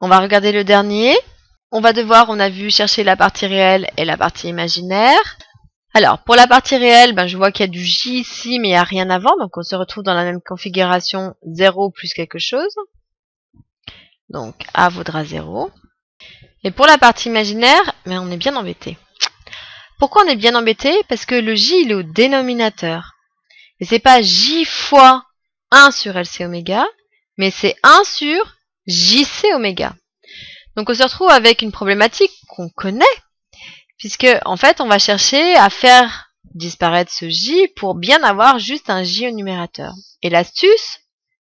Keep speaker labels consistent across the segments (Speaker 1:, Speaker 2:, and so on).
Speaker 1: On va regarder le dernier. On va devoir, on a vu, chercher la partie réelle et la partie imaginaire. Alors, pour la partie réelle, je vois qu'il y a du J ici, mais il n'y a rien avant. Donc, on se retrouve dans la même configuration 0 plus quelque chose. Donc, A vaudra 0. Et pour la partie imaginaire, on est bien embêté. Pourquoi on est bien embêté? Parce que le J, il est au dénominateur. Et c'est pas J fois 1 sur LC oméga, mais c'est 1 sur JC oméga. Donc on se retrouve avec une problématique qu'on connaît, puisque en fait on va chercher à faire disparaître ce J pour bien avoir juste un J au numérateur. Et l'astuce,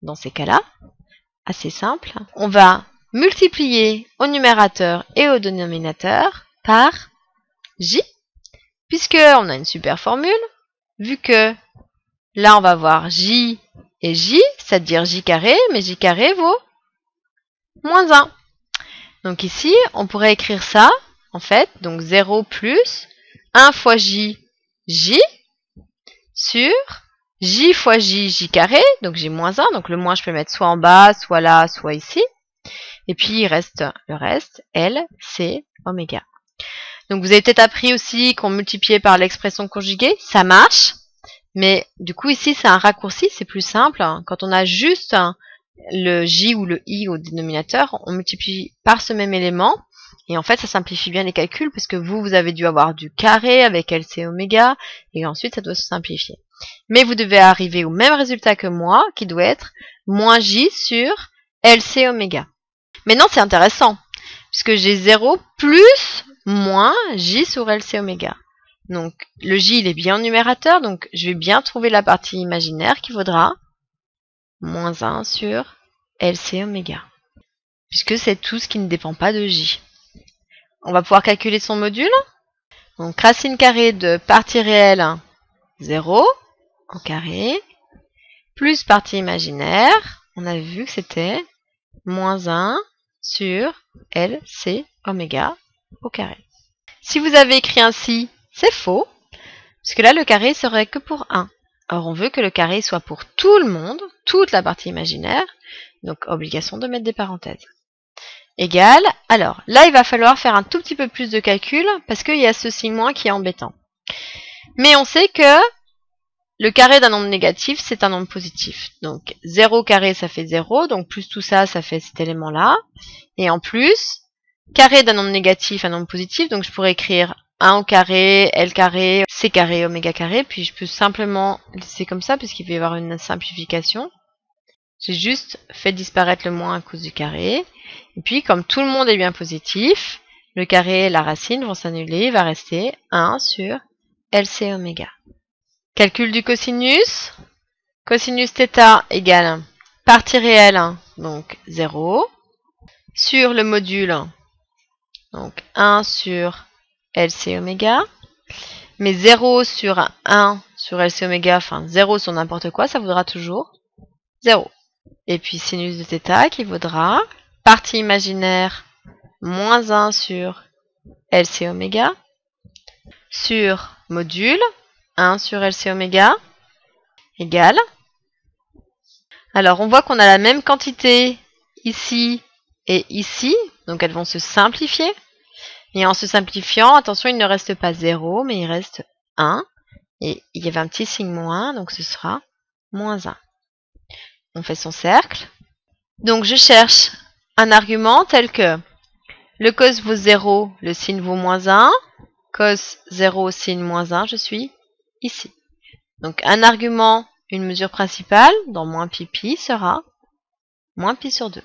Speaker 1: dans ces cas-là, assez simple, on va multiplier au numérateur et au dénominateur par J, puisque on a une super formule, vu que là on va avoir J et J, c'est-à-dire J carré, mais J carré vaut moins 1. Donc ici, on pourrait écrire ça, en fait, donc 0 plus 1 fois J, J, sur J fois J, J carré, donc j'ai moins 1, donc le moins je peux mettre soit en bas, soit là, soit ici. Et puis il reste le reste, L, C, oméga. Donc vous avez peut-être appris aussi qu'on multipliait par l'expression conjuguée, ça marche, mais du coup ici c'est un raccourci, c'est plus simple. Quand on a juste le J ou le I au dénominateur, on multiplie par ce même élément, et en fait ça simplifie bien les calculs, parce que vous avez dû avoir du carré avec LC oméga, et ensuite ça doit se simplifier. Mais vous devez arriver au même résultat que moi, qui doit être moins J sur LC oméga. Maintenant c'est intéressant, puisque j'ai 0 plus moins J sur LC oméga. Donc le J il est bien au numérateur, donc je vais bien trouver la partie imaginaire qui vaudra moins 1 sur LC oméga, puisque c'est tout ce qui ne dépend pas de J. On va pouvoir calculer son module. Donc racine carrée de partie réelle 0 au carré, plus partie imaginaire, on a vu que c'était moins 1 sur LC oméga au carré. Si vous avez écrit ainsi, c'est faux, puisque là le carré serait que pour 1. Or, on veut que le carré soit pour tout le monde, toute la partie imaginaire, donc obligation de mettre des parenthèses. Égal, alors là il va falloir faire un tout petit peu plus de calcul, parce qu'il y a ce signe moins qui est embêtant. Mais on sait que le carré d'un nombre négatif, c'est un nombre positif. Donc 0 carré, ça fait 0, donc plus tout ça, ça fait cet élément-là. Et en plus, carré d'un nombre négatif, un nombre positif, donc je pourrais écrire 1 au carré, L carré, C carré, oméga carré, puis je peux simplement laisser comme ça, puisqu'il va y avoir une simplification. J'ai juste fait disparaître le moins à cause du carré. Et puis, comme tout le monde est bien positif, le carré et la racine vont s'annuler, il va rester 1 sur LC oméga. Calcul du cosinus. Cosinus θ égale partie réelle, donc 0, sur le module, donc 1 sur LC oméga, mais 0 sur 1 sur LC oméga, enfin 0 sur n'importe quoi, ça vaudra toujours 0. Et puis sinus de θ qui vaudra partie imaginaire moins 1 sur LC oméga, sur module 1 sur LC oméga, égale. Alors on voit qu'on a la même quantité ici et ici, donc elles vont se simplifier. Et en se simplifiant, attention, il ne reste pas 0, mais il reste 1. Et il y avait un petit signe moins, donc ce sera moins 1. On fait son cercle. Donc je cherche un argument tel que le cos vaut 0, le sin vaut moins 1. Cos 0, sin moins 1, je suis ici. Donc un argument, une mesure principale, dans moins pi pi, sera moins pi sur 2.